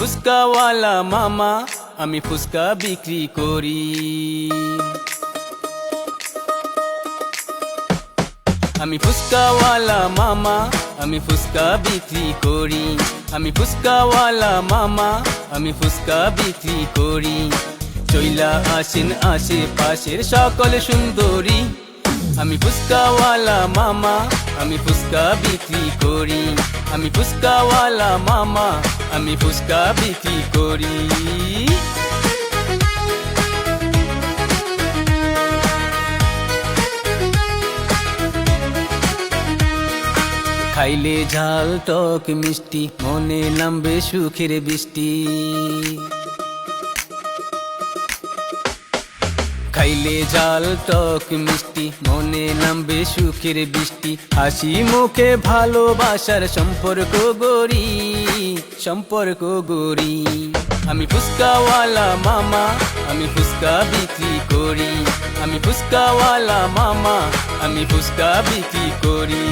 ফুচকাওয়ালা মামা, আমি ফুচকা বিক্রি করি। আমি ফুচকাওয়ালা মামা, আমি ফুচকা বিক্রি করি। আমি ফুচকাওয়ালা মামা, আমি ফুচকা বিক্রি করি। চইলা আসেন আশেপাশের সকল সুন্দরী। আমি ফুচকাওয়ালা মামা, আমি ফুচকা বিক্রি করি। আমি ফুচকাওয়ালা মামা, আমি ফুচকা বিক্রি করি। খাইলে ঝাল টক মিষ্টি, মনে নামবে সুখের বৃষ্টি। খাইলে ঝাল টক মিষ্টি, মনে নামবে সুখের বৃষ্টি। হাসি মুখে ভালোবাসার সম্পর্ক গড়ি, সম্পর্ক গড়ি। আমি ফুচকাওয়ালা মামা, আমি ফুচকা বিক্রি করি। আমি ফুচকাওয়ালা মামা, আমি ফুচকা বিক্রি করি।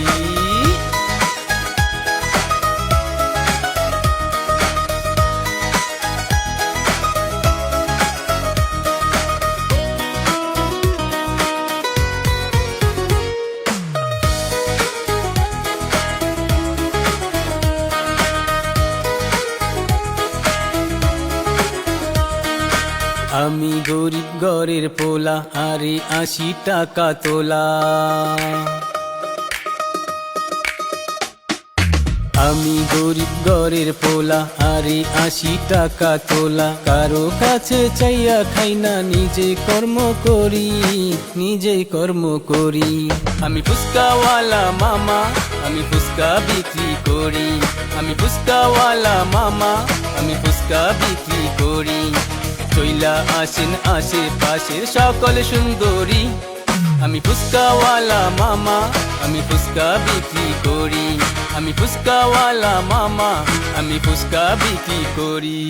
আমি গরিব ঘরের পোলা, আরে 80 টাকা তোলা। আমি গরিব ঘরের পোলা, আরে 80 টাকা তোলা। কারো কাছে চাইয়া খাই না, নিজে কর্ম করি, নিজে কর্ম করি। আমি ফুচকাওয়ালা মামা, আমি ফুচকা বিক্রি করি। আমি ফুচকাওয়ালা মামা, আমি ফুচকা বিক্রি করি। চইলা আসেন আশেপাশের সকল সুন্দরী। আমি ফুচকাওয়ালা মামা, আমি ফুচকা বিক্রি করি। আমি ফুচকাওয়ালা মামা, আমি ফুচকা বিক্রি করি।